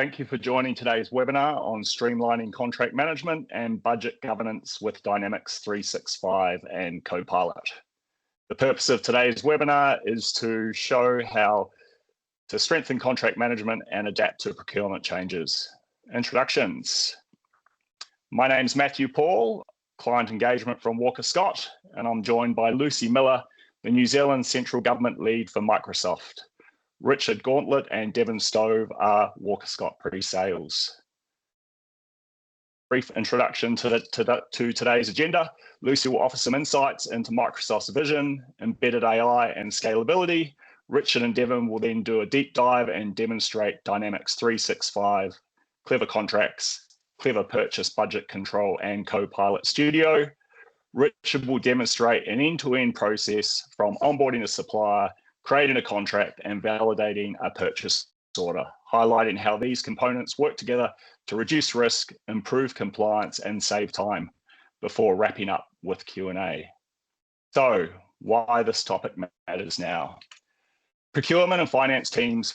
Thank you for joining today's webinar on streamlining contract management and budget governance with Dynamics 365 and Copilot. The purpose of today's webinar is to show how to strengthen contract management and adapt to procurement changes. Introductions. My name's Matthew Paul, client engagement from Walker Scott, and I'm joined by Lucy Miller, the New Zealand Central Government Lead for Microsoft. Richard Gauntlet and Devon Stove are Walker Scott pre-sales. Brief introduction to today's agenda. Lucy will offer some insights into Microsoft's vision, embedded AI and scalability. Richard and Devon will then do a deep dive and demonstrate Dynamics 365, Klevr Contracts, Klevr Purchase Budget Control and Copilot Studio. Richard will demonstrate an end-to-end process from onboarding a supplier, creating a contract and validating a purchase order, highlighting how these components work together to reduce risk, improve compliance and save time before wrapping up with Q&A. So why this topic matters now. Procurement and finance teams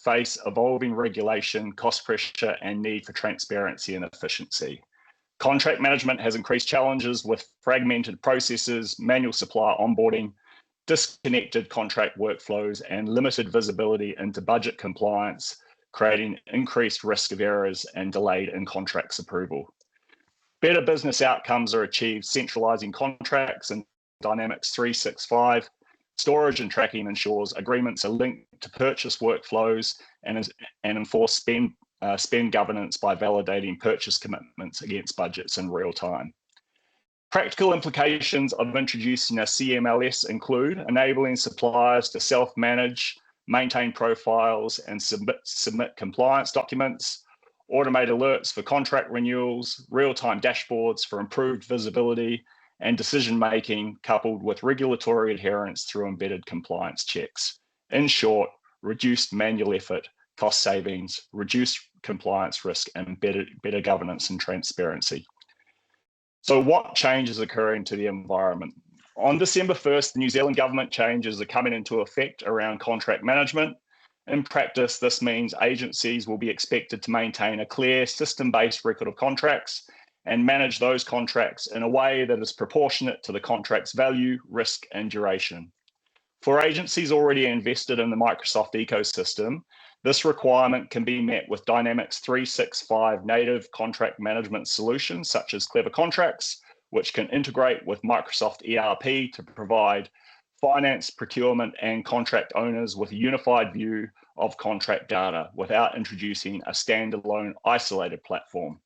face evolving regulation, cost pressure and need for transparency and efficiency. Contract management has increased challenges with fragmented processes, manual supplier onboarding, disconnected contract workflows and limited visibility into budget compliance, creating increased risk of errors and delayed in contracts approval. Better business outcomes are achieved centralizing contracts in Dynamics 365. Storage and tracking ensures agreements are linked to purchase workflows and enforce spend governance by validating purchase commitments against budgets in real time. Practical implications of introducing a CMLS include enabling suppliers to self-manage, maintain profiles, and submit compliance documents, automate alerts for contract renewals, real-time dashboards for improved visibility, and decision-making coupled with regulatory adherence through embedded compliance checks. In short, reduced manual effort, cost savings, reduced compliance risk, and better governance and transparency. So what change is occurring to the environment? On December 1st, the New Zealand government changes are coming into effect around contract management. In practice, this means agencies will be expected to maintain a clear system-based record of contracts and manage those contracts in a way that is proportionate to the contract's value, risk, and duration. For agencies already invested in the Microsoft ecosystem, this requirement can be met with Dynamics 365 native contract management solutions such as Klevr Contracts, which can integrate with Microsoft ERP to provide finance, procurement, and contract owners with a unified view of contract data without introducing a standalone isolated platform.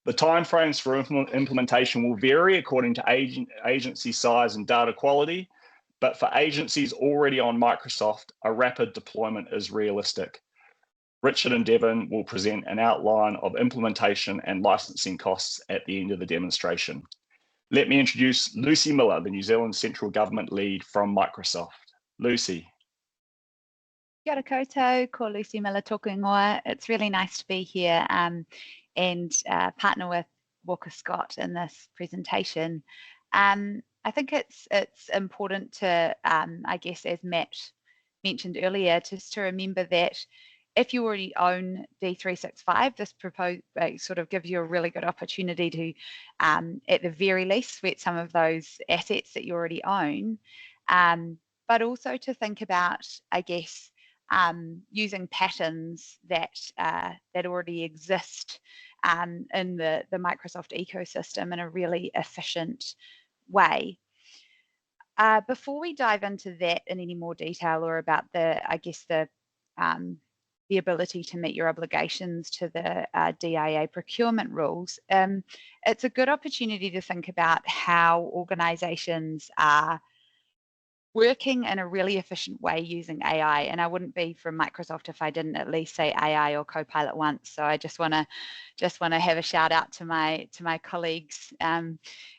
The timeframes for implementation will vary according to agency size and data quality, but for agencies already on Microsoft, a rapid deployment is realistic. Richard and Devon will present an outline of implementation and licensing costs at the end of the demonstration. Let me introduce Lucy Miller, the New Zealand Central Government Lead from Microsoft. Lucy. Kia ora koutou, ko Lucy Miller tōku ingoa. It's really nice to be here and partner with Walker Scott in this presentation. I think it's important to, I guess, as Matt mentioned earlier, just to remember that if you already own D365, this sort of gives you a really good opportunity to, at the very least, sweat some of those assets that you already own, but also to think about, I guess, using patterns that already exist in the Microsoft ecosystem in a really efficient way. Before we dive into that in any more detail or about the ability to meet your obligations to the DIA procurement rules, it's a good opportunity to think about how organizations are working in a really efficient way using AI. And I wouldn't be from Microsoft if I didn't at least say AI or Copilot once. So I just want to have a shout out to my colleagues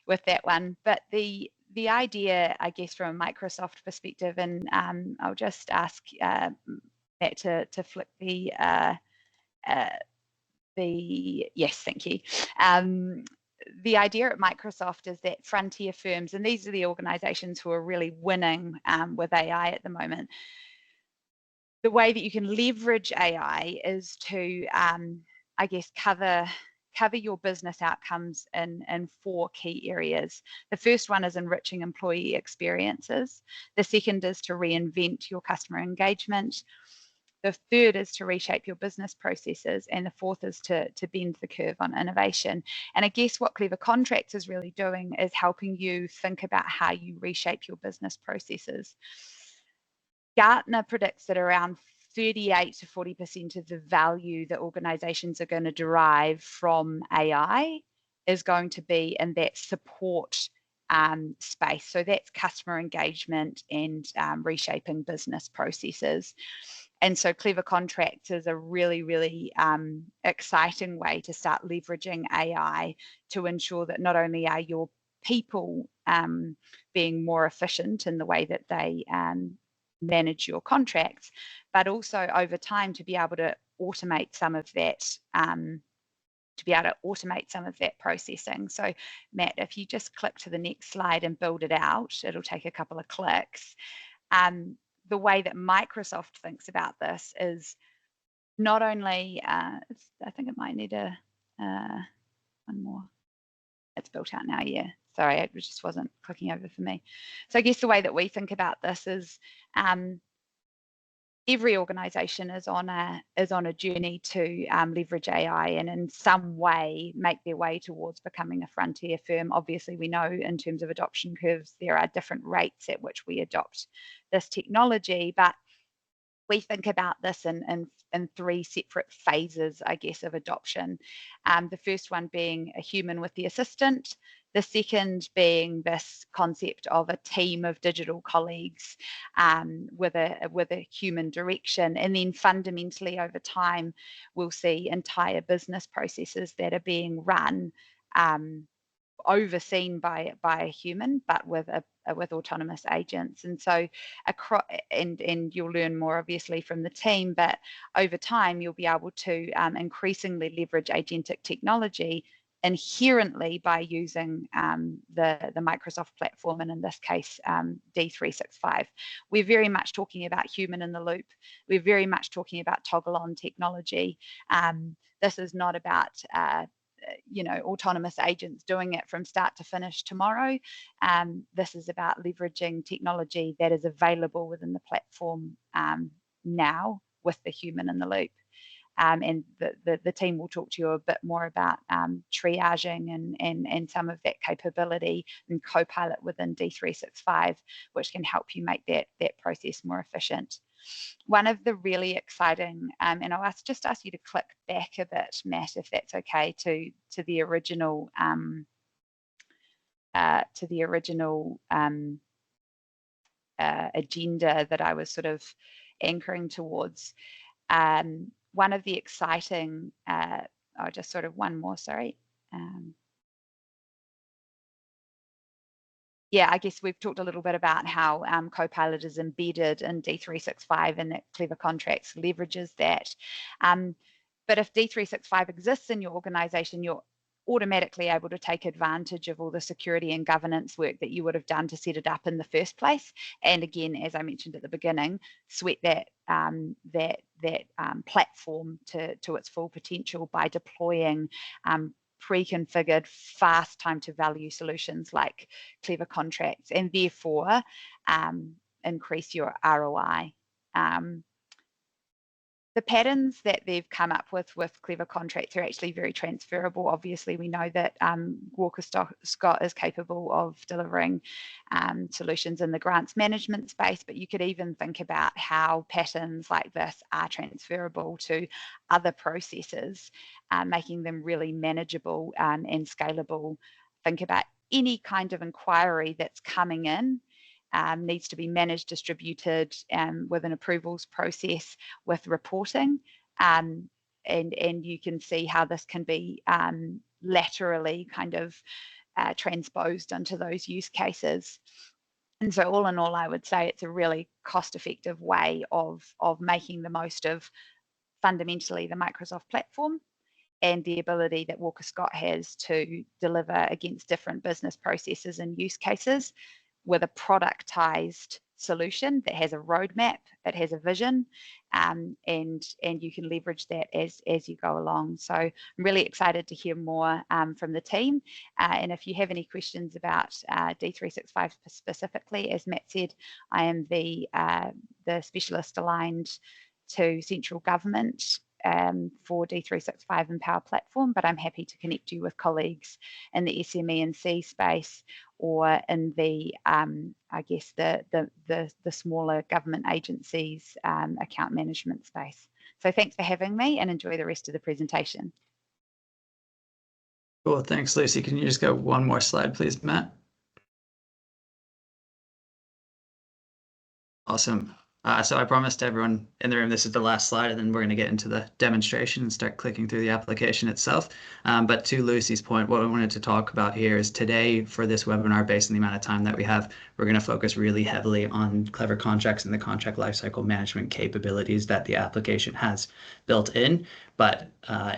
with that one. But the idea, I guess, from a Microsoft perspective, and I'll just ask Matt to flick the yes, thank you. The idea at Microsoft is that frontier firms, and these are the organizations who are really winning with AI at the moment, the way that you can leverage AI is to, I guess, cover your business outcomes in 4 key areas. The first one is enriching employee experiences. The second is to reinvent your customer engagement. The third is to reshape your business processes. And the fourth is to bend the curve on innovation. And I guess what Klevr Contracts is really doing is helping you think about how you reshape your business processes. Gartner predicts that around 38 to 40% of the value that organizations are going to derive from AI is going to be in that support space. So that's customer engagement and reshaping business processes. And so Klevr Contracts is a really, really exciting way to start leveraging AI to ensure that not only are your people being more efficient in the way that they manage your contracts, but also over time to be able to automate some of that, processing. So Matt, if you just click to the next slide and build it out, it'll take a couple of clicks. The way that Microsoft thinks about this is not only, I think it might need one more. It's built out now, yeah. Sorry, it just wasn't clicking over for me. So I guess the way that we think about this is every organization is on a journey to leverage AI and in some way make their way towards becoming a frontier firm. Obviously, we know in terms of adoption curves, there are different rates at which we adopt this technology, but we think about this in 3 separate phases, I guess, of adoption. The first one being a human with the assistant. The second being this concept of a team of digital colleagues with a human direction. And then fundamentally over time, we'll see entire business processes that are being run overseen by a human, but with autonomous agents. And so and you'll learn more obviously from the team, but over time you'll be able to increasingly leverage agentic technology inherently by using the Microsoft platform, and in this case D365. We're very much talking about human in the loop. We're very much talking about toggle on technology. This is not about autonomous agents doing it from start to finish tomorrow. This is about leveraging technology that is available within the platform now with the human in the loop. And the team will talk to you a bit more about triaging and some of that capability and Copilot within D365, which can help you make that process more efficient. One of the really exciting, and I'll just ask you to click back a bit, Matt, if that's okay, to the original agenda that I was sort of anchoring towards. One of the exciting, just sort of one more, sorry. Yeah, I guess we've talked a little bit about how Copilot is embedded in D365 and that Klevr Contracts leverages that. But if D365 exists in your organization, you're automatically able to take advantage of all the security and governance work that you would have done to set it up in the first place. And again, as I mentioned at the beginning, sweat that platform to its full potential by deploying pre-configured fast time to value solutions like Klevr Contracts, and therefore increase your ROI. The patterns that they've come up with Klevr Contracts are actually very transferable. Obviously, we know that Walker Scott is capable of delivering solutions in the grants management space, but you could even think about how patterns like this are transferable to other processes, making them really manageable and scalable. Think about any kind of inquiry that's coming in. Needs to be managed, distributed with an approvals process with reporting. And you can see how this can be laterally kind of transposed into those use cases. And so all in all, I would say it's a really cost-effective way of making the most of fundamentally the Microsoft platform and the ability that Walker Scott has to deliver against different business processes and use cases with a productized solution that has a roadmap, it has a vision, and you can leverage that as you go along. So I'm really excited to hear more from the team. And if you have any questions about D365 specifically, as Matt said, I am the specialist aligned to central government for D365 and Power Platform, but I'm happy to connect you with colleagues in the SME and C space, or in the I guess the smaller government agencies account management space. So thanks for having me, and enjoy the rest of the presentation. Cool, thanks, Lucy. Can you just go one more slide, please, Matt? Awesome. So I promised everyone in the room this is the last slide, and then we're going to get into the demonstration and start clicking through the application itself. But to Lucy's point, what I wanted to talk about here is today, for this webinar, based on the amount of time that we have, we're going to focus really heavily on Klevr Contracts and the contract lifecycle management capabilities that the application has built in. But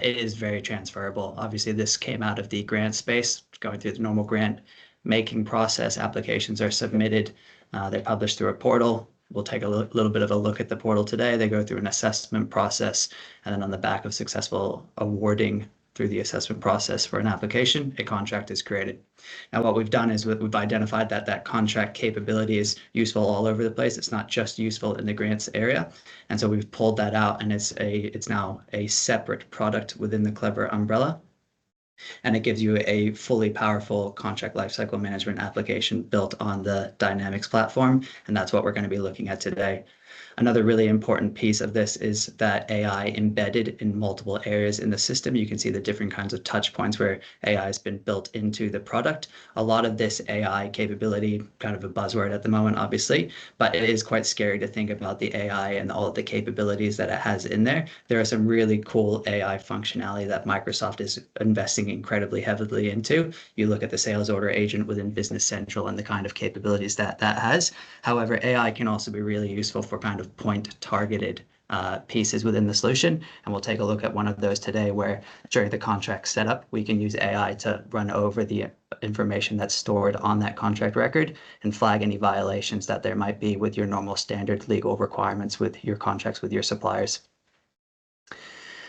it is very transferable. Obviously, this came out of the grant space, going through the normal grant making process. Applications are submitted, they're published through a portal. We'll take a little bit of a look at the portal today. They go through an assessment process, and then on the back of successful awarding through the assessment process for an application, a contract is created. Now, what we've done is we've identified that that contract capability is useful all over the place. It's not just useful in the grants area. And so we've pulled that out, and it's now a separate product within the Klevr umbrella. And it gives you a fully powerful contract lifecycle management application built on the Dynamics platform. And that's what we're going to be looking at today. Another really important piece of this is that AI embedded in multiple areas in the system. You can see the different kinds of touch points where AI has been built into the product. A lot of this AI capability, kind of a buzzword at the moment, obviously, but it is quite scary to think about the AI and all of the capabilities that it has in there. There are some really cool AI functionality that Microsoft is investing incredibly heavily into. You look at the sales order agent within Business Central and the kind of capabilities that that has. However, AI can also be really useful for kind of point targeted pieces within the solution. And we'll take a look at one of those today, where during the contract setup, we can use AI to run over the information that's stored on that contract record and flag any violations that there might be with your normal standard legal requirements with your contracts with your suppliers.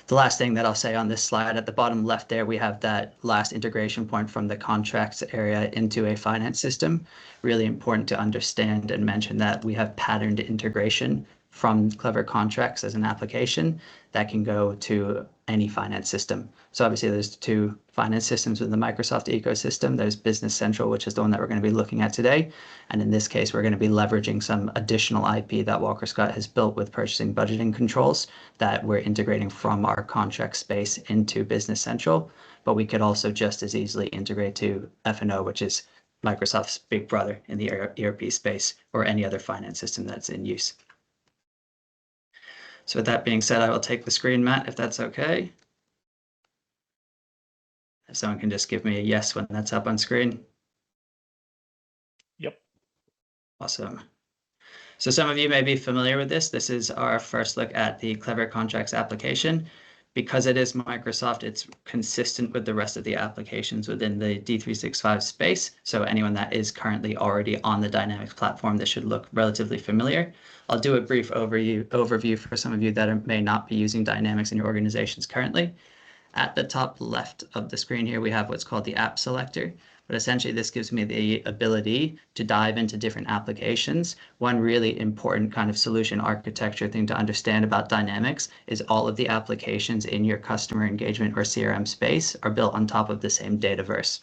The last thing that I'll say on this slide, at the bottom left there, we have that last integration point from the contracts area into a finance system. Really important to understand and mention that we have patterned integration from Klevr Contracts as an application that can go to any finance system. So obviously there's two finance systems within the Microsoft ecosystem. There's Business Central, which is the one that we're going to be looking at today. And in this case, we're going to be leveraging some additional IP that Walker Scott has built with purchasing budgeting controls that we're integrating from our contract space into Business Central. But we could also just as easily integrate to F&O, which is Microsoft's big brother in the ERP space, or any other finance system that's in use. So with that being said, I will take the screen, Matt, if that's okay. If someone can just give me a yes when that's up on screen. Yep. Awesome. So some of you may be familiar with this. This is our first look at the Klevr Contracts application. Because it is Microsoft, it's consistent with the rest of the applications within the D365 space. So anyone that is currently already on the Dynamics platform, this should look relatively familiar. I'll do a brief overview for some of you that may not be using Dynamics in your organizations currently. At the top left of the screen here, we have what's called the app selector. But essentially, this gives me the ability to dive into different applications. One really important kind of solution architecture thing to understand about Dynamics is all of the applications in your customer engagement or CRM space are built on top of the same Dataverse.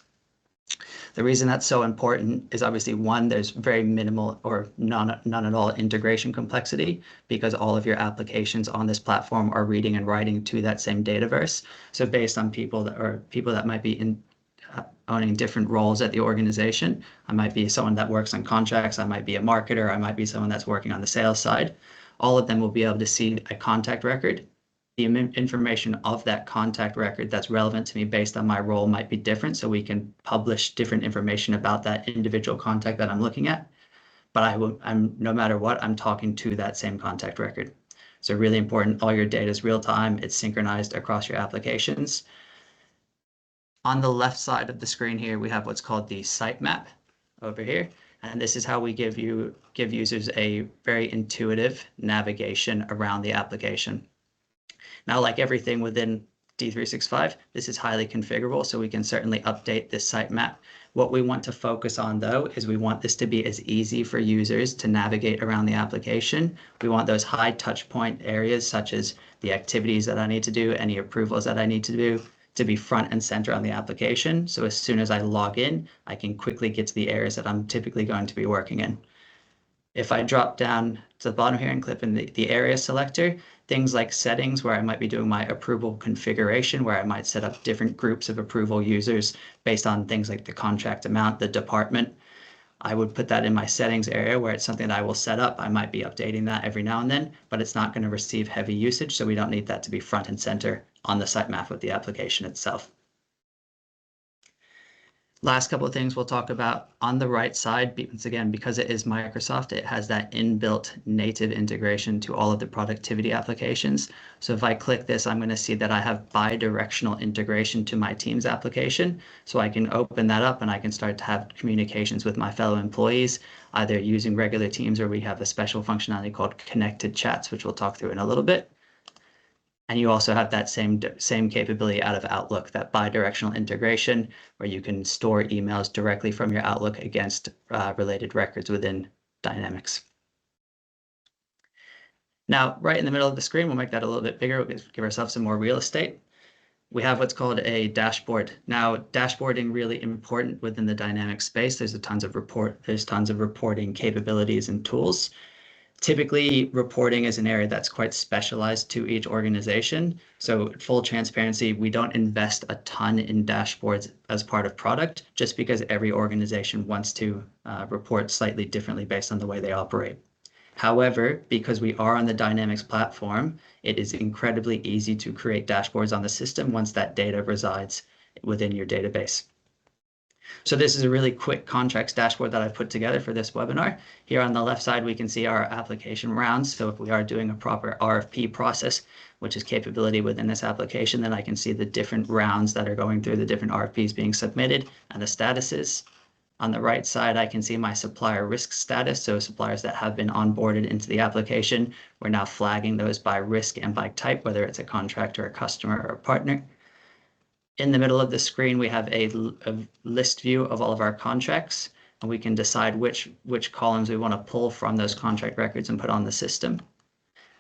The reason that's so important is obviously, one, there's very minimal or none at all integration complexity, because all of your applications on this platform are reading and writing to that same Dataverse. So based on people that might be owning different roles at the organization. I might be someone that works on contracts. I might be a marketer. I might be someone that's working on the sales side. All of them will be able to see a contact record. The information of that contact record that's relevant to me based on my role might be different. So we can publish different information about that individual contact that I'm looking at. But I'm no matter what, I'm talking to that same contact record. So really important, all your data is real time. It's synchronized across your applications. On the left side of the screen here, we have what's called the sitemap over here. And this is how we give users a very intuitive navigation around the application. Now, like everything within D365, this is highly configurable, so we can certainly update this sitemap. What we want to focus on, though, is we want this to be as easy for users to navigate around the application. We want those high touch point areas, such as the activities that I need to do, any approvals that I need to do, to be front and center on the application. So as soon as I log in, I can quickly get to the areas that I'm typically going to be working in. If I drop down to the bottom here and click in the area selector, things like settings, where I might be doing my approval configuration, where I might set up different groups of approval users based on things like the contract amount, the department. I would put that in my settings area where it's something that I will set up. I might be updating that every now and then, but it's not going to receive heavy usage, so we don't need that to be front and center on the sitemap with the application itself. Last couple of things we'll talk about on the right side, once again, because it is Microsoft, it has that inbuilt native integration to all of the productivity applications. So if I click this, I'm going to see that I have bi-directional integration to my Teams application. So I can open that up and I can start to have communications with my fellow employees, either using regular Teams or we have a special functionality called connected chats, which we'll talk through in a little bit. And you also have that same capability out of Outlook, that bi-directional integration, where you can store emails directly from your Outlook against related records within Dynamics. Now, right in the middle of the screen, we'll make that a little bit bigger. We'll give ourselves some more real estate. We have what's called a dashboard. Now, dashboarding really important within the Dynamics space. There's tons of reporting capabilities and tools. Typically, reporting is an area that's quite specialized to each organization. So full transparency, we don't invest a ton in dashboards as part of product, just because every organization wants to report slightly differently based on the way they operate. However, because we are on the Dynamics platform, it is incredibly easy to create dashboards on the system once that data resides within your database. So this is a really quick contracts dashboard that I've put together for this webinar. Here on the left side, we can see our application rounds. So if we are doing a proper RFP process, which is capability within this application, then I can see the different rounds that are going through, the different RFPs being submitted and the statuses. On the right side, I can see my supplier risk status. So suppliers that have been onboarded into the application, we're now flagging those by risk and by type, whether it's a contractor, a customer, or a partner. In the middle of the screen, we have a list view of all of our contracts, and we can decide which columns we want to pull from those contract records and put on the system.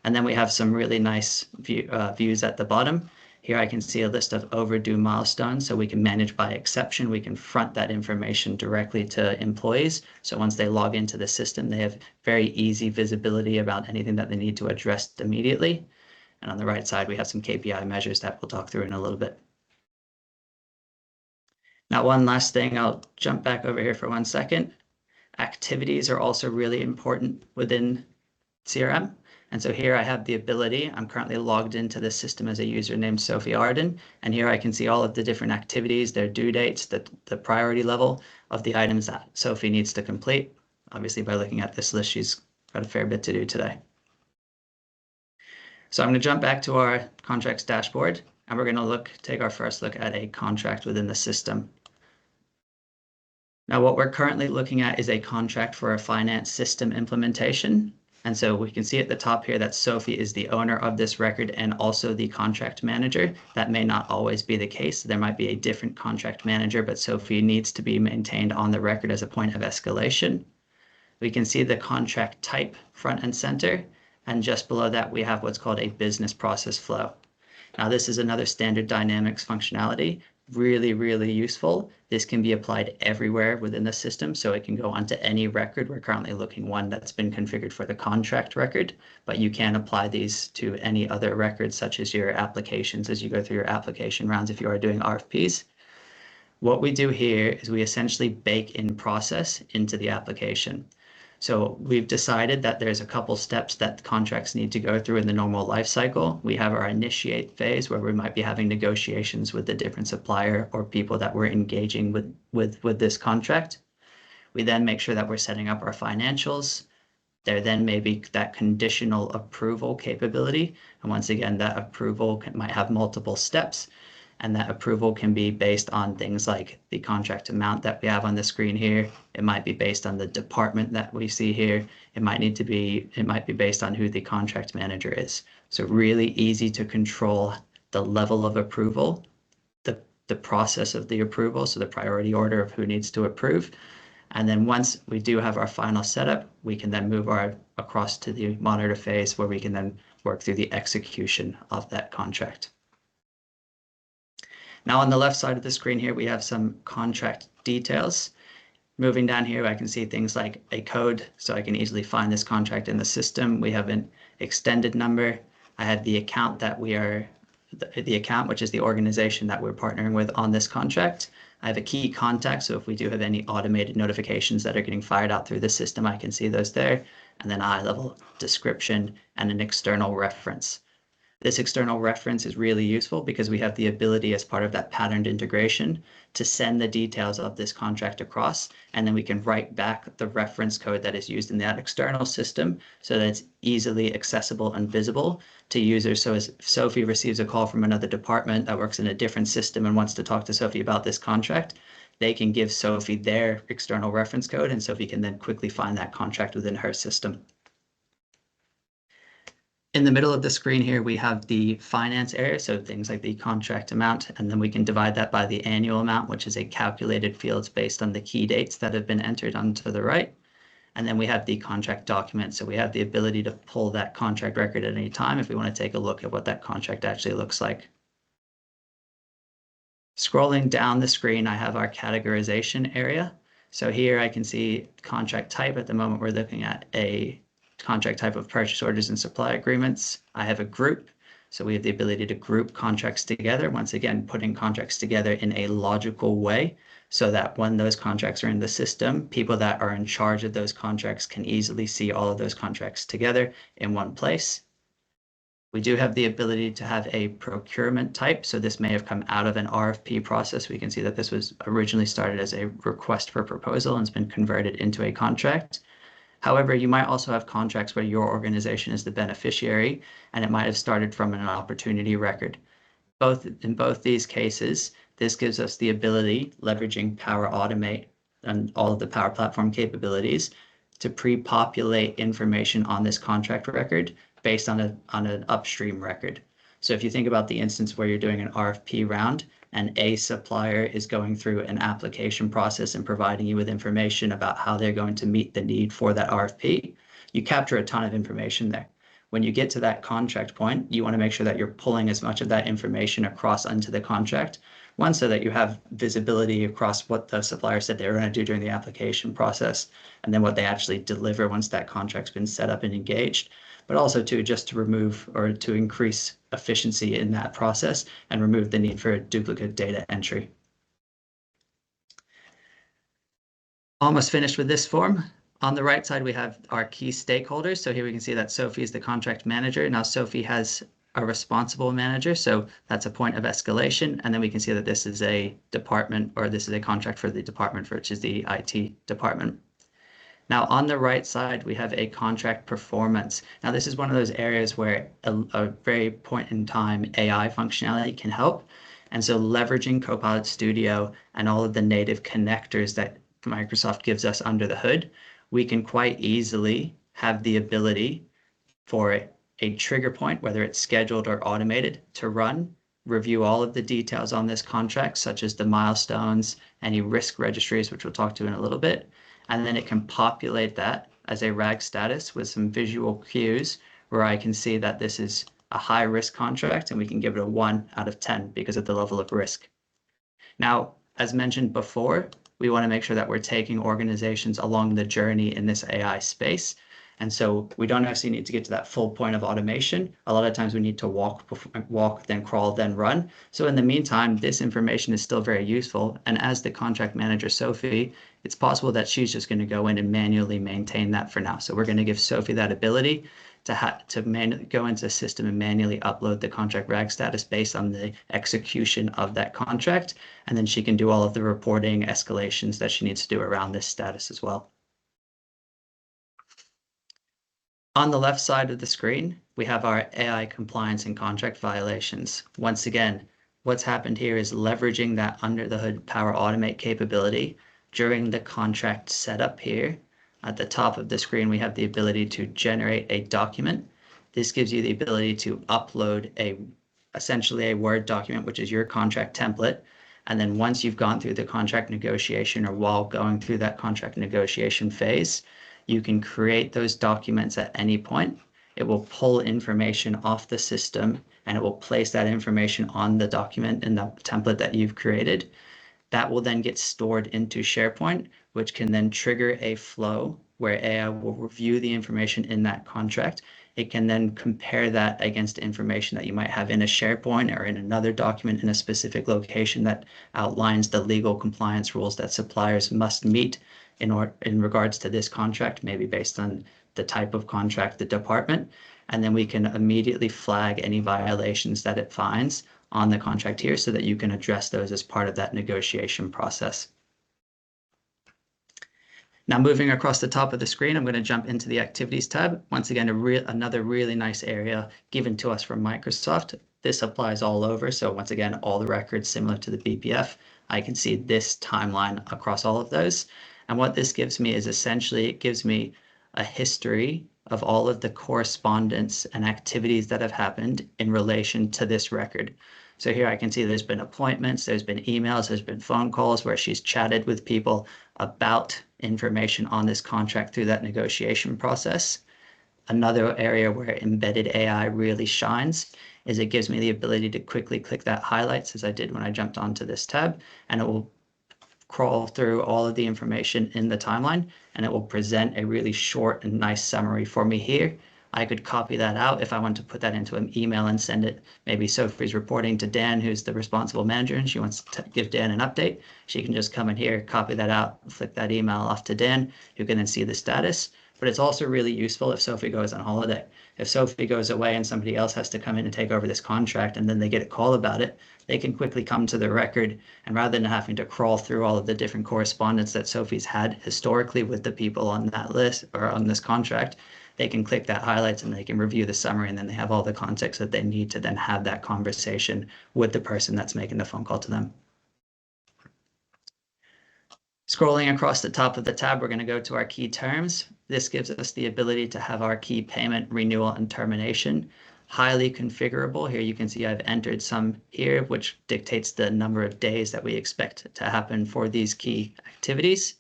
And then we have some really nice views at the bottom. Here I can see a list of overdue milestones, so we can manage by exception. We can front that information directly to employees. So once they log into the system, they have very easy visibility about anything that they need to address immediately. And on the right side, we have some KPI measures that we'll talk through in a little bit. Now, one last thing, I'll jump back over here for 1 second. Activities are also really important within CRM. And so here I have the ability, I'm currently logged into the system as a user named Sophie Arden. And here I can see all of the different activities, their due dates, the priority level of the items that Sophie needs to complete. Obviously, by looking at this list, she's got a fair bit to do today. So I'm going to jump back to our contracts dashboard, and we're going to take our first look at a contract within the system. Now, what we're currently looking at is a contract for a finance system implementation. And so we can see at the top here that Sophie is the owner of this record and also the contract manager. That may not always be the case. There might be a different contract manager, but Sophie needs to be maintained on the record as a point of escalation. We can see the contract type front and center. And just below that, we have what's called a business process flow. Now, this is another standard Dynamics functionality. Really, really useful. This can be applied everywhere within the system, so it can go onto any record. We're currently looking one that's been configured for the contract record, but you can apply these to any other records, such as your applications as you go through your application rounds if you are doing RFPs. What we do here is we essentially bake in process into the application. So we've decided that there's a couple steps that contracts need to go through in the normal life cycle. We have our initiate phase where we might be having negotiations with the different supplier or people that we're engaging with this contract. We then make sure that we're setting up our financials. There then may be that conditional approval capability. And once again, that approval might have multiple steps. And that approval can be based on things like the contract amount that we have on the screen here. It might be based on the department that we see here. It might be based on who the contract manager is. So really easy to control the level of approval, the process of the approval, so the priority order of who needs to approve. And then once we do have our final setup, we can then move across to the monitor phase where we can then work through the execution of that contract. Now on the left side of the screen here, we have some contract details. Moving down here, I can see things like a code, so I can easily find this contract in the system. We have an extended number. I have the account that the account, which is the organization that we're partnering with on this contract. I have a key contact, so if we do have any automated notifications that are getting fired out through the system, I can see those there. And then a high-level description and an external reference. This external reference is really useful because we have the ability as part of that patterned integration to send the details of this contract across, and then we can write back the reference code that is used in that external system so that it's easily accessible and visible to users. So as Sophie receives a call from another department that works in a different system and wants to talk to Sophie about this contract, they can give Sophie their external reference code, and Sophie can then quickly find that contract within her system. In the middle of the screen here, we have the finance area, so things like the contract amount, and then we can divide that by the annual amount, which is a calculated field based on the key dates that have been entered onto the right. And then we have the contract document, so we have the ability to pull that contract record at any time if we want to take a look at what that contract actually looks like. Scrolling down the screen, I have our categorization area. So here I can see contract type. At the moment, we're looking at a contract type of purchase orders and supply agreements. I have a group, so we have the ability to group contracts together, once again putting contracts together in a logical way so that when those contracts are in the system, people that are in charge of those contracts can easily see all of those contracts together in one place. We do have the ability to have a procurement type, so this may have come out of an RFP process. We can see that this was originally started as a request for proposal and has been converted into a contract. However, you might also have contracts where your organization is the beneficiary, and it might have started from an opportunity record. In both these cases, this gives us the ability, leveraging Power Automate and all of the Power Platform capabilities, to pre-populate information on this contract record based on an upstream record. So if you think about the instance where you're doing an RFP round, and a supplier is going through an application process and providing you with information about how they're going to meet the need for that RFP, you capture a ton of information there. When you get to that contract point, you want to make sure that you're pulling as much of that information across onto the contract, one, so that you have visibility across what the supplier said they were going to do during the application process, and then what they actually deliver once that contract's been set up and engaged, but also just to remove or to increase efficiency in that process and remove the need for duplicate data entry. Almost finished with this form. On the right side, we have our key stakeholders. So here we can see that Sophie is the contract manager. Now Sophie has a responsible manager, so that's a point of escalation. And then we can see that this is a department, or this is a contract for the department, which is the IT department. Now on the right side, we have a contract performance. Now this is one of those areas where a very point in time AI functionality can help. And so leveraging Copilot Studio and all of the native connectors that Microsoft gives us under the hood, we can quite easily have the ability for a trigger point, whether it's scheduled or automated, to run, review all of the details on this contract, such as the milestones, any risk registries, which we'll talk to in a little bit. And then it can populate that as a RAG status with some visual cues where I can see that this is a high risk contract and we can give it a 1 out of 10 because of the level of risk. Now, as mentioned before, we want to make sure that we're taking organizations along the journey in this AI space. And so we don't necessarily need to get to that full point of automation. A lot of times we need to walk, then crawl, then run. So in the meantime, this information is still very useful. And as the contract manager, Sophie, it's possible that she's just going to go in and manually maintain that for now. So we're going to give Sophie that ability to go into the system and manually upload the contract RAG status based on the execution of that contract. And then she can do all of the reporting escalations that she needs to do around this status as well. On the left side of the screen, we have our AI compliance and contract violations. Once again, what's happened here is leveraging that under the hood Power Automate capability during the contract setup here. At the top of the screen, we have the ability to generate a document. This gives you the ability to upload essentially a Word document, which is your contract template. And then once you've gone through the contract negotiation or while going through that contract negotiation phase, you can create those documents at any point. It will pull information off the system and it will place that information on the document in the template that you've created. That will then get stored into SharePoint, which can then trigger a flow where AI will review the information in that contract. It can then compare that against information that you might have in a SharePoint or in another document in a specific location that outlines the legal compliance rules that suppliers must meet in regards to this contract, maybe based on the type of contract, the department. And then we can immediately flag any violations that it finds on the contract here so that you can address those as part of that negotiation process. Now moving across the top of the screen, I'm going to jump into the Activities tab. Once again, another really nice area given to us from Microsoft. This applies all over. So once again, all the records similar to the BPF. I can see this timeline across all of those. And what this gives me is essentially it gives me a history of all of the correspondence and activities that have happened in relation to this record. So here I can see there's been appointments, there's been emails, there's been phone calls where she's chatted with people about information on this contract through that negotiation process. Another area where embedded AI really shines is it gives me the ability to quickly click that highlights as I did when I jumped onto this tab, and it will crawl through all of the information in the timeline, and it will present a really short and nice summary for me here. I could copy that out if I want to put that into an email and send it. Maybe Sophie's reporting to Dan, who's the responsible manager, and she wants to give Dan an update. She can just come in here, copy that out, flick that email off to Dan, who can then see the status. But it's also really useful if Sophie goes on holiday. If Sophie goes away and somebody else has to come in and take over this contract and then they get a call about it, they can quickly come to the record, and rather than having to crawl through all of the different correspondence that Sophie's had historically with the people on that list or on this contract, they can click that highlights and they can review the summary, and then they have all the context that they need to then have that conversation with the person that's making the phone call to them. Scrolling across the top of the tab, we're going to go to our key terms. This gives us the ability to have our key payment, renewal, and termination highly configurable. Here you can see I've entered some here, which dictates the number of days that we expect to happen for these key activities.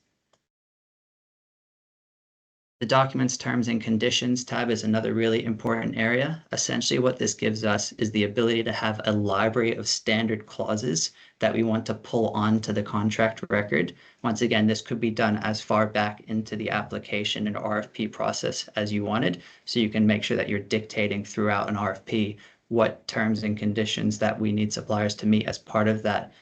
The Documents, Terms, and Conditions tab is another really important area. Essentially, what this gives us is the ability to have a library of standard clauses that we want to pull onto the contract record. Once again, this could be done as far back into the application and RFP process as you wanted, so you can make sure that you're dictating throughout an RFP what terms and conditions that we need suppliers to meet as part of that,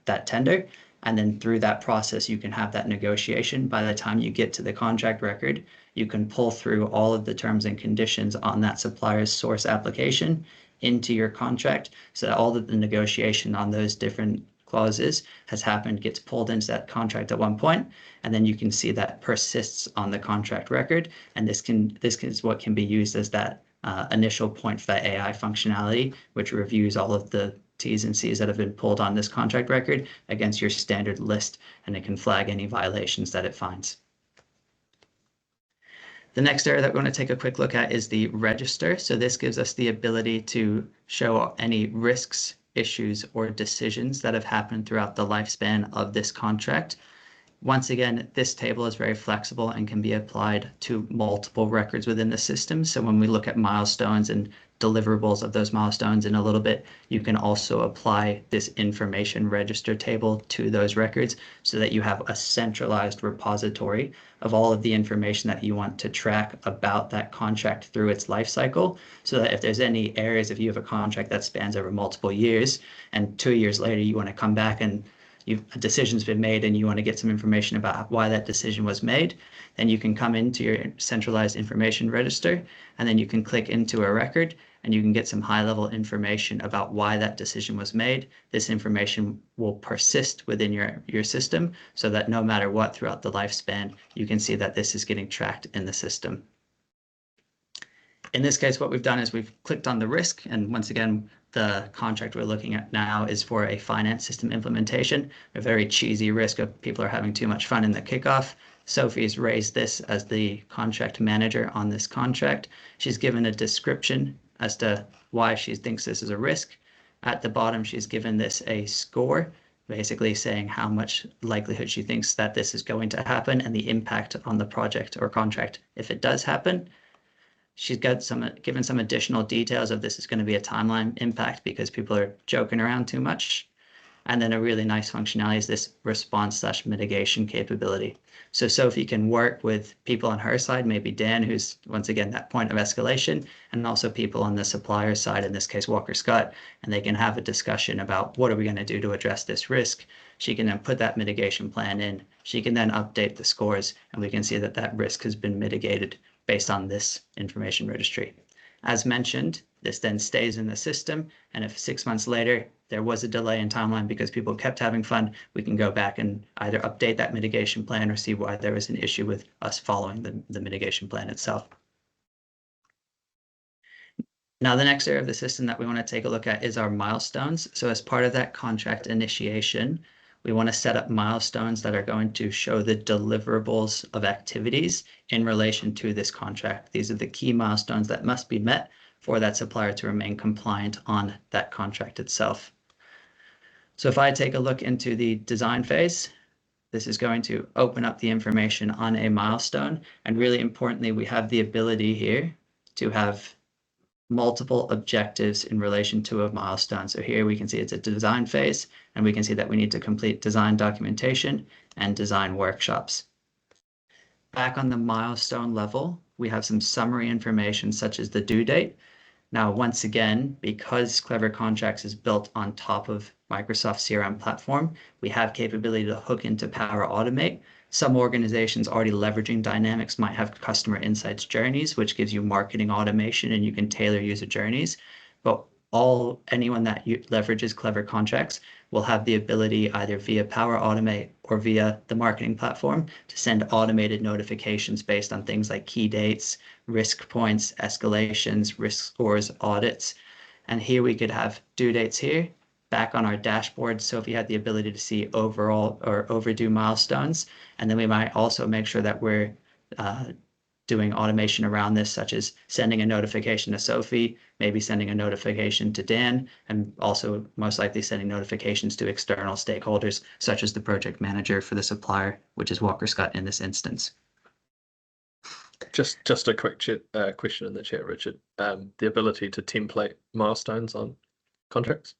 that tender. And then through that process, you can have that negotiation. By the time you get to the contract record, you can pull through all of the terms and conditions on that supplier's source application into your contract, so that all of the negotiation on those different clauses has happened, gets pulled into that contract at one point, and then you can see that persists on the contract record. And this is what can be used as that initial point for that AI functionality, which reviews all of the T's and C's that have been pulled on this contract record against your standard list, and it can flag any violations that it finds. The next area that we're going to take a quick look at is the register. So this gives us the ability to show any risks, issues, or decisions that have happened throughout the lifespan of this contract. Once again, this table is very flexible and can be applied to multiple records within the system. So when we look at milestones and deliverables of those milestones in a little bit, you can also apply this information register table to those records so that you have a centralized repository of all of the information that you want to track about that contract through its life cycle, so that if there's any areas, if you have a contract that spans over multiple years and 2 years later you want to come back and a decision's been made and you want to get some information about why that decision was made, then you can come into your centralized information register, and then you can click into a record and you can get some high-level information about why that decision was made. This information will persist within your system, so that no matter what throughout the lifespan, you can see that this is getting tracked in the system. In this case, what we've done is we've clicked on the risk, and once again, the contract we're looking at now is for a finance system implementation, a very cheesy risk of people are having too much fun in the kickoff. Sophie's raised this as the contract manager on this contract. She's given a description as to why she thinks this is a risk. At the bottom, she's given this a score, basically saying how much likelihood she thinks that this is going to happen and the impact on the project or contract if it does happen. She's got given some additional details of this is going to be a timeline impact because people are joking around too much. And then a really nice functionality is this response/mitigation capability. So Sophie can work with people on her side, maybe Dan, who's once again that point of escalation, and also people on the supplier side, in this case, Walker Scott, and they can have a discussion about what are we going to do to address this risk. She can then put that mitigation plan in. She can then update the scores, and we can see that that risk has been mitigated based on this information registry. As mentioned, this then stays in the system, and if 6 months later there was a delay in timeline because people kept having fun, we can go back and either update that mitigation plan or see why there was an issue with us following the mitigation plan itself. Now, the next area of the system that we want to take a look at is our milestones. So as part of that contract initiation, we want to set up milestones that are going to show the deliverables of activities in relation to this contract. These are the key milestones that must be met for that supplier to remain compliant on that contract itself. So if I take a look into the design phase, this is going to open up the information on a milestone. And really importantly, we have the ability here to have multiple objectives in relation to a milestone. So here we can see it's a design phase, and we can see that we need to complete design documentation and design workshops. Back on the milestone level, we have some summary information such as the due date. Now, once again, because Klevr Contracts is built on top of Microsoft CRM platform, we have capability to hook into Power Automate. Some organizations already leveraging Dynamics might have customer insights journeys, which gives you marketing automation and you can tailor user journeys. But anyone that leverages Klevr Contracts will have the ability either via Power Automate or via the marketing platform to send automated notifications based on things like key dates, risk points, escalations, risk scores, audits. And here we could have due dates here. Back on our dashboard, Sophie had the ability to see overall or overdue milestones. And then we might also make sure that we're doing automation around this, such as sending a notification to Sophie, maybe sending a notification to Dan, and also most likely sending notifications to external stakeholders, such as the project manager for the supplier, which is Walker Scott in this instance. Just a quick question in the chat, Richard. The ability to template milestones on contracts?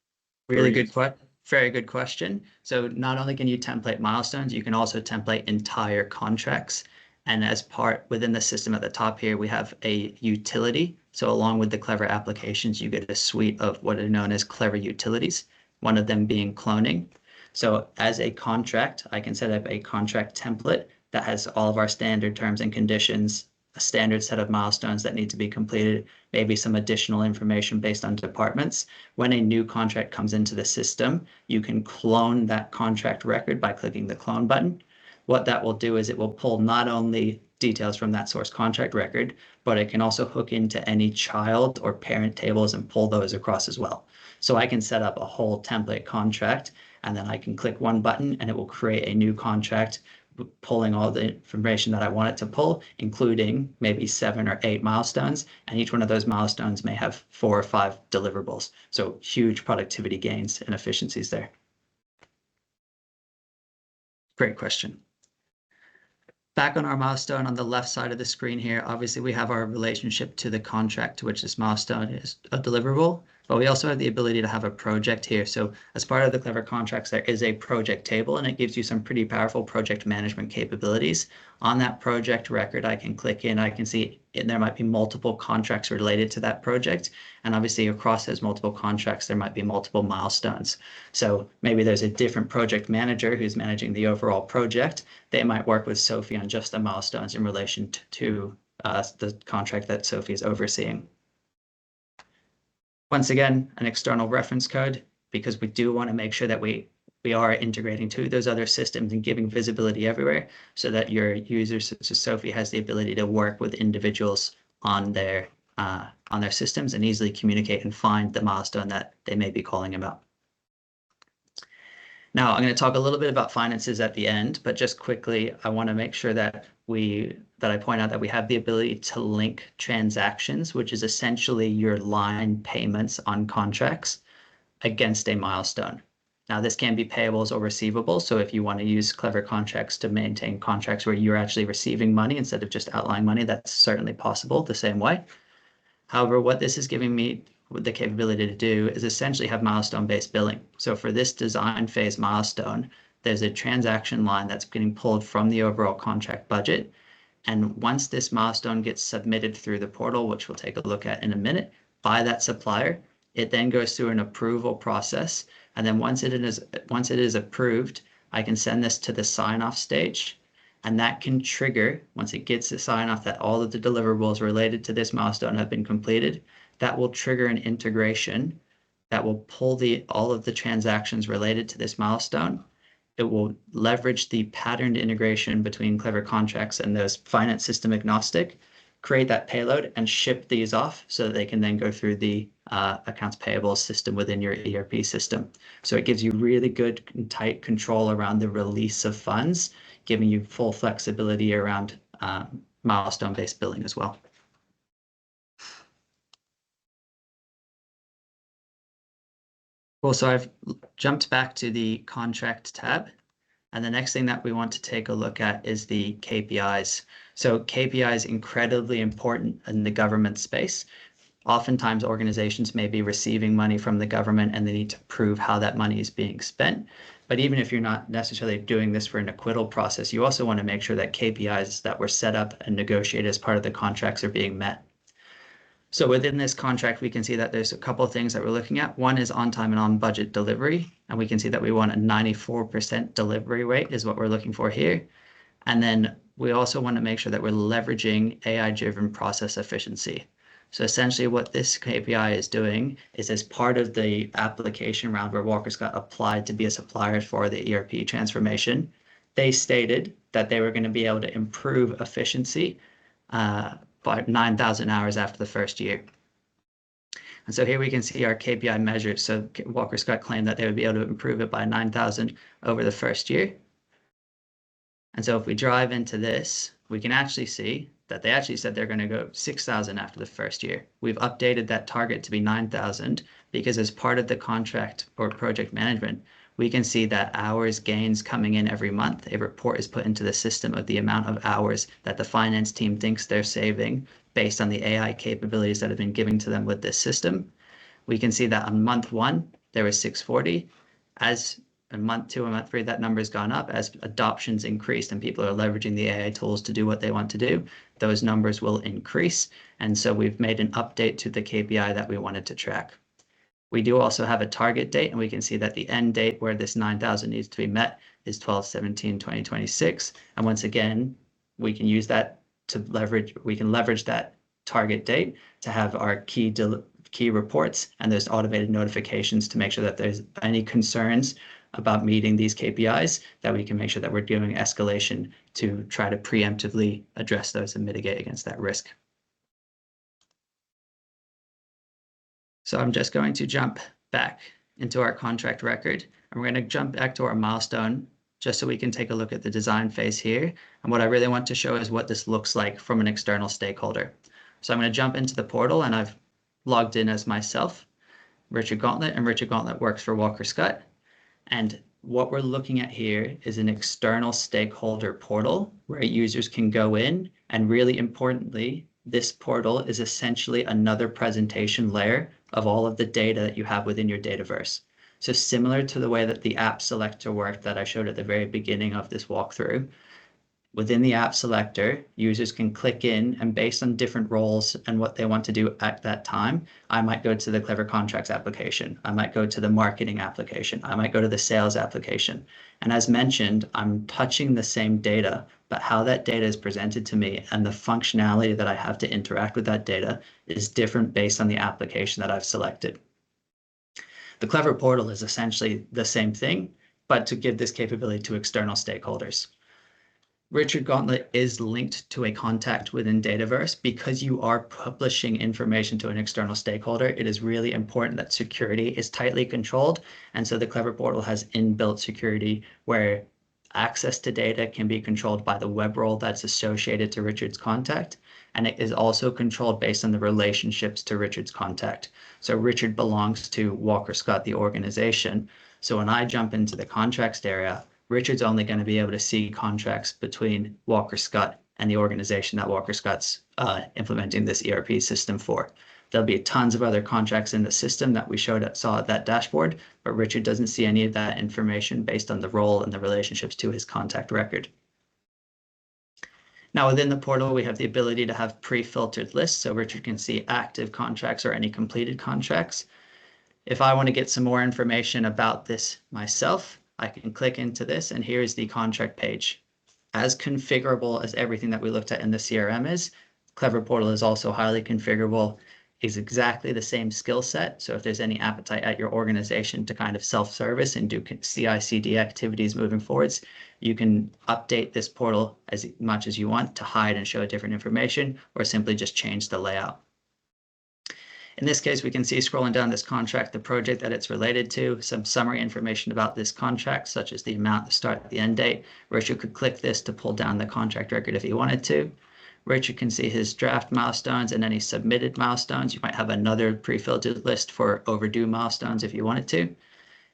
Really good question. Very good question. So not only can you template milestones, you can also template entire contracts. And as part within the system at the top here, we have a utility. So along with the Klevr applications, you get a suite of what are known as Klevr utilities, one of them being cloning. So as a contract, I can set up a contract template that has all of our standard terms and conditions, a standard set of milestones that need to be completed, maybe some additional information based on departments. When a new contract comes into the system, you can clone that contract record by clicking the clone button. What that will do is it will pull not only details from that source contract record, but it can also hook into any child or parent tables and pull those across as well. So I can set up a whole template contract, and then I can click one button and it will create a new contract pulling all the information that I want it to pull, including maybe 7 or 8 milestones. And each one of those milestones may have 4 or 5 deliverables. So huge productivity gains and efficiencies there. Great question. Back on our milestone on the left side of the screen here, obviously we have our relationship to the contract to which this milestone is a deliverable, but we also have the ability to have a project here. So as part of the Klevr Contracts, there is a project table, and it gives you some pretty powerful project management capabilities. On that project record, I can click in, I can see there might be multiple contracts related to that project. And obviously across those multiple contracts, there might be multiple milestones. So maybe there's a different project manager who's managing the overall project. They might work with Sophie on just the milestones in relation to the contract that Sophie is overseeing. Once again, an external reference code, because we do want to make sure that we are integrating to those other systems and giving visibility everywhere so that your users such as Sophie has the ability to work with individuals on their on their systems and easily communicate and find the milestone that they may be calling about. Now, I'm going to talk a little bit about finances at the end, but just quickly, I want to make sure that I point out that we have the ability to link transactions, which is essentially your line payments on contracts against a milestone. Now, this can be payables or receivables. So if you want to use Klevr Contracts to maintain contracts where you're actually receiving money instead of just outlying money, that's certainly possible the same way. However, what this is giving me the capability to do is essentially have milestone-based billing. So for this design phase milestone, there's a transaction line that's getting pulled from the overall contract budget. And once this milestone gets submitted through the portal, which we'll take a look at in a minute, by that supplier, it then goes through an approval process. And then once it is approved, I can send this to the sign-off stage. And that can trigger, once it gets the sign-off that all of the deliverables related to this milestone have been completed, that will trigger an integration that will pull all of the transactions related to this milestone. It will leverage the patterned integration between Klevr Contracts and those finance system agnostic, create that payload and ship these off so that they can then go through the accounts payable system within your ERP system. So it gives you really good and tight control around the release of funds, giving you full flexibility around milestone-based billing as well. Cool, so I've jumped back to the contract tab. And the next thing that we want to take a look at is the KPIs. So KPIs incredibly important in the government space. Oftentimes organizations may be receiving money from the government and they need to prove how that money is being spent. But even if you're not necessarily doing this for an acquittal process, you also want to make sure that KPIs that were set up and negotiated as part of the contracts are being met. So within this contract, we can see that there's a couple of things that we're looking at. One is on time and on budget delivery. And we can see that we want a 94% delivery rate is what we're looking for here. And then we also want to make sure that we're leveraging AI-driven process efficiency. So essentially what this KPI is doing is as part of the application round where Walker Scott applied to be a supplier for the ERP transformation, they stated that they were going to be able to improve efficiency by 9,000 hours after the first year. And so here we can see our KPI measures. So Walker Scott claimed that they would be able to improve it by 9,000 over the first year. And so if we drive into this, we can actually see that they actually said they're going to go 6,000 after the first year. We've updated that target to be 9,000 because as part of the contract or project management, we can see that hours gains coming in every month. A report is put into the system of the amount of hours that the finance team thinks they're saving based on the AI capabilities that have been given to them with this system. We can see that on month 1, there was 640. As in month 2 and month 3, that number has gone up. As adoptions increased and people are leveraging the AI tools to do what they want to do, those numbers will increase. And so we've made an update to the KPI that we wanted to track. We do also have a target date, and we can see that the end date where this 9,000 needs to be met is 12/17/2026. And once again, we can use that to leverage that target date to have our key reports and those automated notifications to make sure that there's any concerns about meeting these KPIs, that we can make sure that we're doing escalation to try to preemptively address those and mitigate against that risk. So I'm just going to jump back into our contract record, and we're going to jump back to our milestone just so we can take a look at the design phase here. And what I really want to show is what this looks like from an external stakeholder. So I'm going to jump into the portal, and I've logged in as myself, Richard Gauntlet, and Richard Gauntlet works for Walker Scott. And what we're looking at here is an external stakeholder portal where users can go in, and really importantly, this portal is essentially another presentation layer of all of the data that you have within your Dataverse. So similar to the way that the app selector worked that I showed at the very beginning of this walkthrough, within the app selector, users can click in, and based on different roles and what they want to do at that time, I might go to the Klevr Contracts application. I might go to the marketing application. I might go to the sales application. And as mentioned, I'm touching the same data, but how that data is presented to me and the functionality that I have to interact with that data is different based on the application that I've selected. The Klevr portal is essentially the same thing, but to give this capability to external stakeholders. Richard Gauntlet is linked to a contact within Dataverse. Because you are publishing information to an external stakeholder, it is really important that security is tightly controlled. And so the Klevr portal has inbuilt security where access to data can be controlled by the web role that's associated to Richard's contact. And it is also controlled based on the relationships to Richard's contact. So Richard belongs to Walker Scott, the organization. So when I jump into the contracts area, Richard's only going to be able to see contracts between Walker Scott and the organization that Walker Scott's implementing this ERP system for. There'll be tons of other contracts in the system that we saw at that dashboard, but Richard doesn't see any of that information based on the role and the relationships to his contact record. Now within the portal, we have the ability to have pre-filtered lists, so Richard can see active contracts or any completed contracts. If I want to get some more information about this myself, I can click into this, and here is the contract page. As configurable as everything that we looked at in the CRM is, Klevr Portal is also highly configurable. It's exactly the same skill set. So if there's any appetite at your organization to kind of self-service and do CI/CD activities moving forwards, you can update this portal as much as you want to hide and show different information, or simply just change the layout. In this case, we can see scrolling down this contract, the project that it's related to, some summary information about this contract, such as the amount, the start, the end date. Richard could click this to pull down the contract record if he wanted to. Richard can see his draft milestones and any submitted milestones. You might have another pre-filtered list for overdue milestones if you wanted to.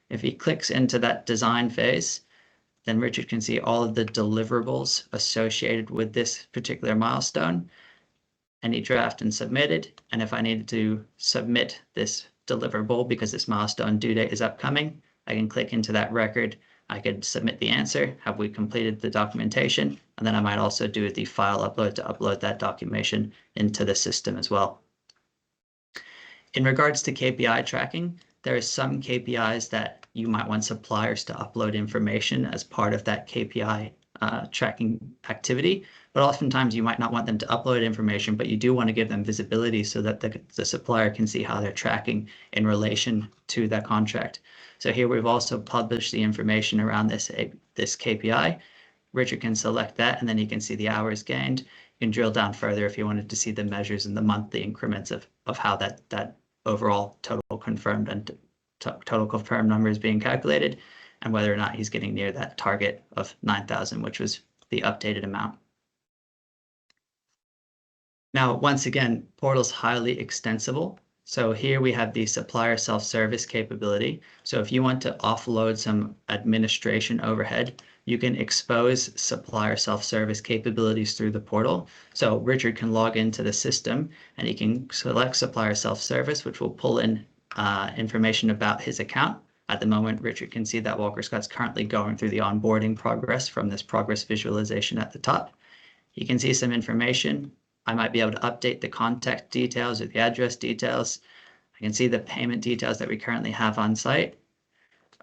If he clicks into that design phase, then Richard can see all of the deliverables associated with this particular milestone. Any draft and submitted. And if I needed to submit this deliverable because this milestone due date is upcoming, I can click into that record. I could submit the answer, have we completed the documentation, and then I might also do the file upload to upload that documentation into the system as well. In regards to KPI tracking, there are some KPIs that you might want suppliers to upload information as part of that KPI tracking activity, but oftentimes you might not want them to upload information, but you do want to give them visibility so that the supplier can see how they're tracking in relation to that contract. So here we've also published the information around this KPI. Richard can select that, and then he can see the hours gained. You can drill down further if you wanted to see the measures and the monthly increments of how that overall total confirmed number is being calculated, and whether or not he's getting near that target of 9,000, which was the updated amount. Now, once again, Portal's highly extensible. So here we have the supplier self-service capability. So if you want to offload some administration overhead, you can expose supplier self-service capabilities through the portal. So Richard can log into the system and he can select supplier self-service, which will pull in information about his account. At the moment, Richard can see that Walker Scott's currently going through the onboarding progress from this progress visualization at the top. You can see some information. I might be able to update the contact details or the address details. I can see the payment details that we currently have on site.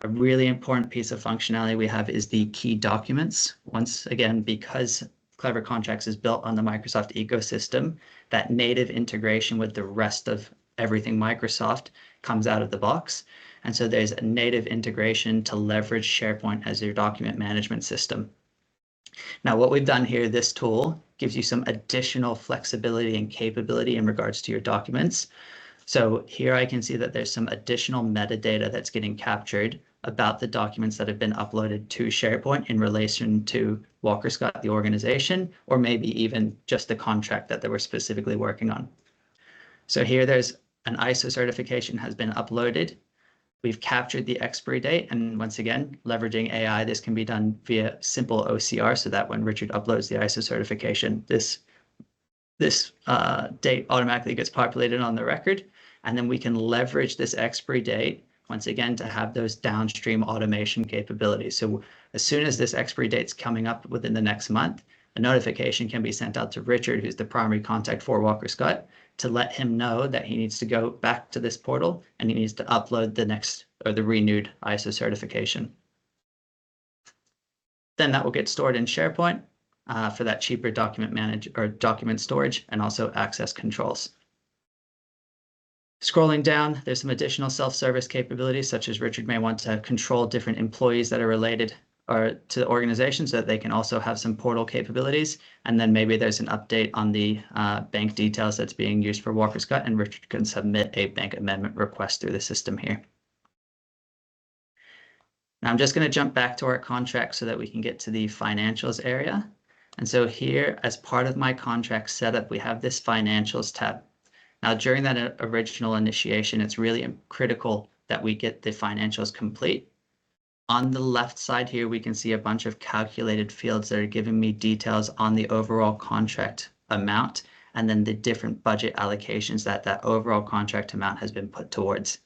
A really important piece of functionality we have is the key documents. Once again, because Klevr Contracts is built on the Microsoft ecosystem, that native integration with the rest of everything Microsoft comes out of the box. And so there's a native integration to leverage SharePoint as your document management system. Now, what we've done here, this tool gives you some additional flexibility and capability in regards to your documents. So here I can see that there's some additional metadata that's getting captured about the documents that have been uploaded to SharePoint in relation to Walker Scott, the organization, or maybe even just the contract that they were specifically working on. So here there's an ISO certification has been uploaded. We've captured the expiry date, and once again, leveraging AI, this can be done via simple OCR, so that when Richard uploads the ISO certification, this date automatically gets populated on the record, and then we can leverage this expiry date, once again, to have those downstream automation capabilities. So as soon as this expiry date's coming up within the next month, a notification can be sent out to Richard, who's the primary contact for Walker Scott, to let him know that he needs to go back to this portal and he needs to upload the next or the renewed ISO certification. Then that will get stored in SharePoint for that cheaper document storage and also access controls. Scrolling down, there's some additional self-service capabilities, such as Richard may want to control different employees that are related or to the organization so that they can also have some portal capabilities. And then maybe there's an update on the bank details that's being used for Walker's Cut, and Richard can submit a bank amendment request through the system here. Now I'm just going to jump back to our contract so that we can get to the financials area. And so here, as part of my contract setup, we have this financials tab. Now, during that original initiation, it's really critical that we get the financials complete. On the left side here, we can see a bunch of calculated fields that are giving me details on the overall contract amount, and then the different budget allocations that that overall contract amount has been put towards.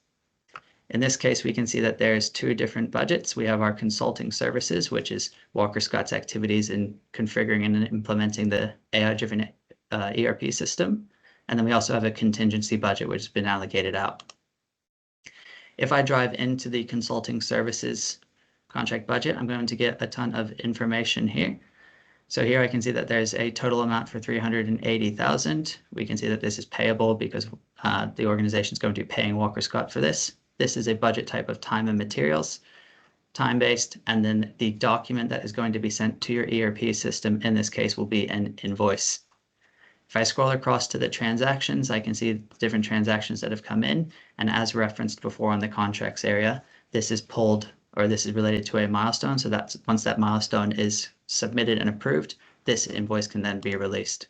In this case, we can see that there's two different budgets. We have our consulting services, which is Walker Scott's activities in configuring and implementing the AI-driven ERP system. And then we also have a contingency budget, which has been allocated out. If I drive into the consulting services contract budget, I'm going to get a ton of information here. So here I can see that there's a total amount for 380,000. We can see that this is payable because the organization is going to be paying Walker Scott for this. This is a budget type of time and materials, time-based, and then the document that is going to be sent to your ERP system in this case will be an invoice. If I scroll across to the transactions, I can see different transactions that have come in, and as referenced before on the contracts area, this is pulled, or this is related to a milestone, so that's once that milestone is submitted and approved, this invoice can then be released.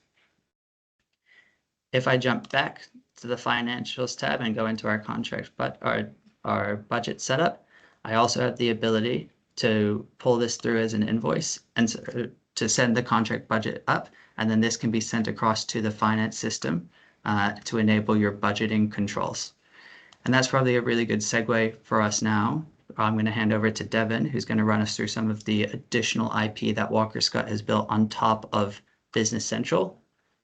If I jump back to the financials tab and go into our contract, but our budget setup, I also have the ability to pull this through as an invoice and to send the contract budget up, and then this can be sent across to the finance system to enable your budgeting controls. And that's probably a really good segue for us now. I'm going to hand over to Devin, who's going to run us through some of the additional IP that Walker Scott has built on top of Business Central.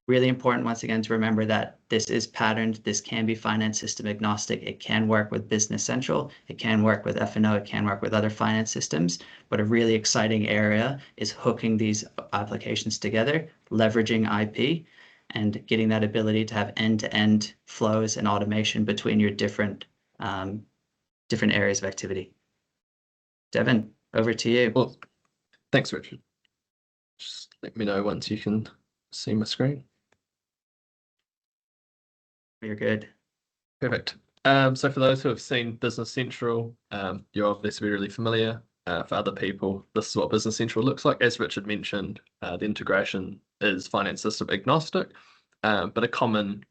Really important, once again, to remember that this is patterned. This can be finance system agnostic. It can work with Business Central. It can work with F&O. It can work with other finance systems. But a really exciting area is hooking these applications together, leveraging IP, and getting that ability to have end-to-end flows and automation between your different areas of activity. Devin, over to you. Well, thanks, Richard. Just let me know once you can see my screen. You're good. Perfect. So for those who have seen Business Central, you're obviously really familiar. For other people, this is what Business Central looks like. As Richard mentioned, the integration is finance system agnostic, but a common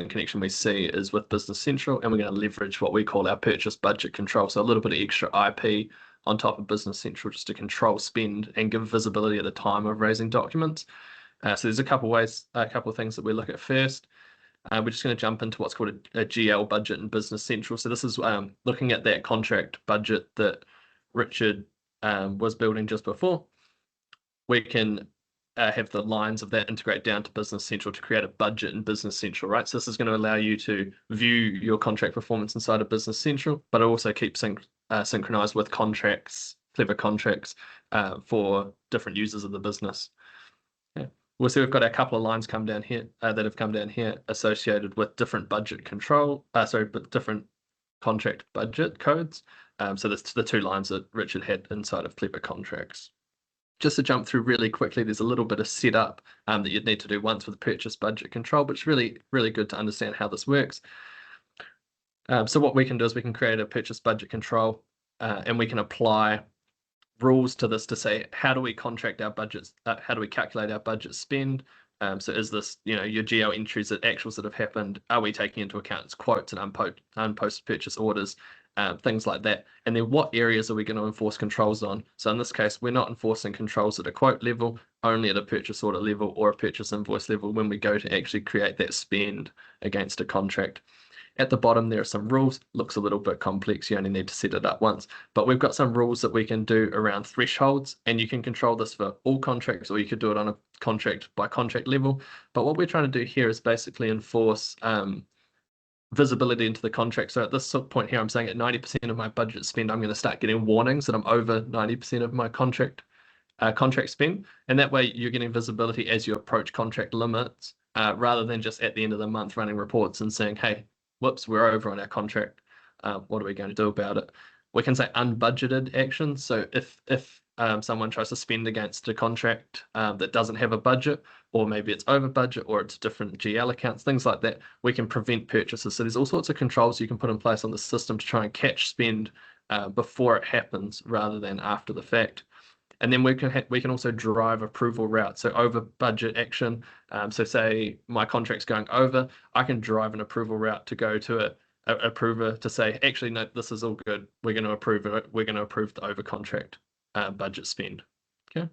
connection we see is with Business Central, and we're going to leverage what we call our purchase budget control. So a little bit of extra IP on top of Business Central just to control spend and give visibility at the time of raising documents. So there's a couple of things that we look at first. We're just going to jump into what's called a GL budget in Business Central. So this is looking at that contract budget that Richard was building just before. We can have the lines of that integrate down to Business Central to create a budget in Business Central, right? So this is going to allow you to view your contract performance inside of Business Central, but also keep synchronized with contracts, Klevr Contracts for different users of the business. Yeah. We'll see we've got a couple of lines come down here that have come down here associated with different budget control, but different contract budget codes. So that's the two lines that Richard had inside of Klevr Contracts. Just to jump through really quickly, there's a little bit of setup that you'd need to do once with purchase budget control, but it's really, really good to understand how this works. So what we can do is we can create a purchase budget control and we can apply rules to this to say, how do we contract our budgets? How do we calculate our budget spend? So is this, your GL entries at actuals that have happened? Are we taking into account its quotes and unposted purchase orders? Things like that. And then what areas are we going to enforce controls on? So in this case, we're not enforcing controls at a quote level, only at a purchase order level or a purchase invoice level when we go to actually create that spend against a contract. At the bottom, there are some rules. Looks a little bit complex. You only need to set it up once. But we've got some rules that we can do around thresholds, and you can control this for all contracts, or you could do it on a contract by contract level. But what we're trying to do here is basically enforce visibility into the contract. So at this point here, I'm saying at 90% of my budget spend, I'm going to start getting warnings that I'm over 90% of my contract spend. And that way you're getting visibility as you approach contract limits, rather than just at the end of the month running reports and saying, hey, whoops, we're over on our contract. What are we going to do about it? We can say unbudgeted actions. So if someone tries to spend against a contract that doesn't have a budget, or maybe it's over budget, or it's different GL accounts, things like that, we can prevent purchases. So there's all sorts of controls you can put in place on the system to try and catch spend before it happens rather than after the fact. And then we can also drive approval routes. So over budget action. So say my contract's going over, I can drive an approval route to go to a approver to say, actually, no, this is all good. We're going to approve it. We're going to approve the over contract budget spend. Okay.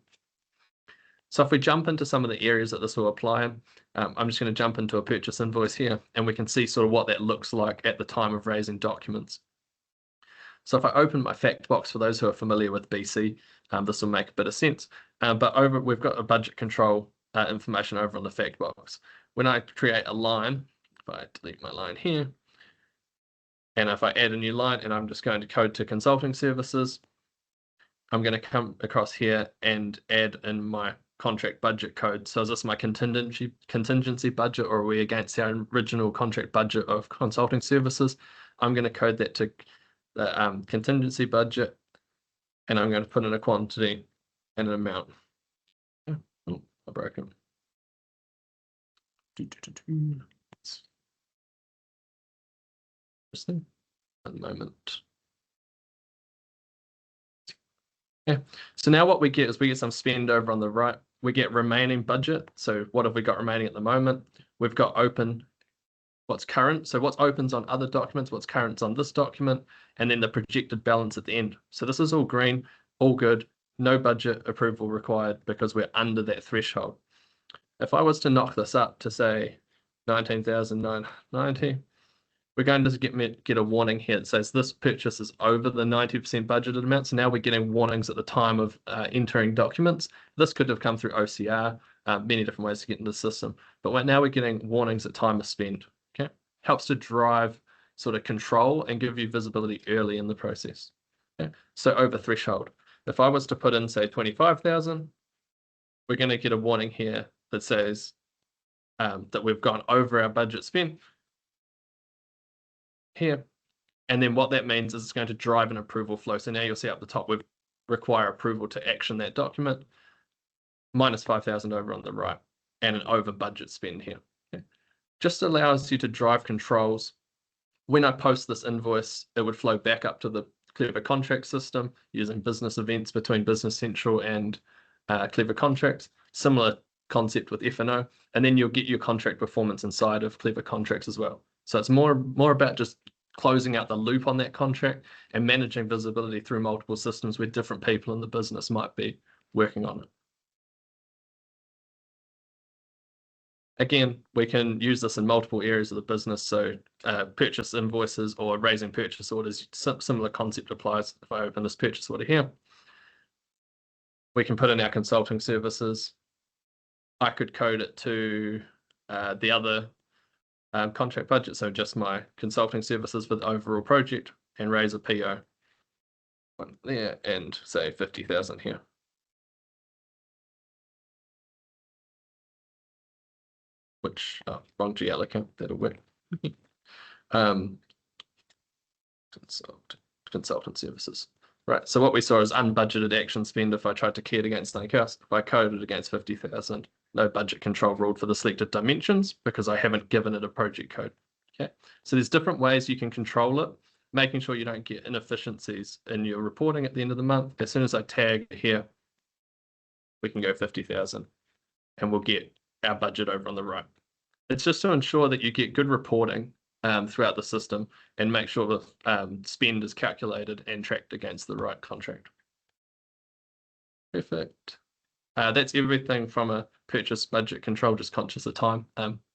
So if we jump into some of the areas that this will apply, I'm just going to jump into a purchase invoice here, and we can see sort of what that looks like at the time of raising documents. So if I open my fact box, for those who are familiar with BC, this will make a bit of sense. But we've got a budget control information over on the fact box. When I create a line, if I delete my line here, and if I add a new line, and I'm just going to code to consulting services, I'm going to come across here and add in my contract budget code. So is this my contingency budget, or are we against our original contract budget of consulting services? I'm going to code that to the contingency budget, and I'm going to put in a quantity and an amount. Oh, I broke it. Interesting. At the moment. Yeah. So now what we get is we get some spend over on the right. We get remaining budget. So what have we got remaining at the moment? We've got open, what's current. So what's opens on other documents, what's current on this document, and then the projected balance at the end. So this is all green, all good. No budget approval required because we're under that threshold. If I was to knock this up to say 19,990, we're going to get a warning here that says this purchase is over the 90% budgeted amount. So now we're getting warnings at the time of entering documents. This could have come through OCR, many different ways to get into the system. But now we're getting warnings at time of spend. Okay, helps to drive sort of control and give you visibility early in the process. Okay? So over threshold. If I was to put in, say, 25,000, we're going to get a warning here that says that we've gone over our budget spend here. And then what that means is it's going to drive an approval flow. So now you'll see up the top, we require approval to action that document, minus 5,000 over on the right, and an over budget spend here. Okay. Just allows you to drive controls. When I post this invoice, it would flow back up to the Klevr contract system using business events between Business Central and Klevr Contracts. Similar concept with F&O, and then you'll get your contract performance inside of Klevr Contracts as well. So it's more about just closing out the loop on that contract and managing visibility through multiple systems where different people in the business might be working on it. Again, we can use this in multiple areas of the business. So purchase invoices or raising purchase orders, similar concept applies. If I open this purchase order here, we can put in our consulting services. I could code it to the other contract budget, so just my consulting services for the overall project, and raise a PO. One there, and say 50,000 here. Which, wrong GL account, that'll work. Consultant services. Right, so what we saw is unbudgeted action spend if I tried to key it against something else. If I coded against 50,000, no budget control ruled for the selected dimensions because I haven't given it a project code. Okay, so there's different ways you can control it, making sure you don't get inefficiencies in your reporting at the end of the month. As soon as I tag here, we can go 50,000 and we'll get our budget over on the right. It's just to ensure that you get good reporting throughout the system and make sure the spend is calculated and tracked against the right contract. Perfect. That's everything from a purchase budget control, just conscious of time.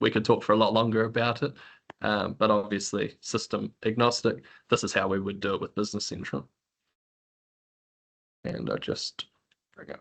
We could talk for a lot longer about it, but obviously system agnostic. This is how we would do it with Business Central. And I'll just bring up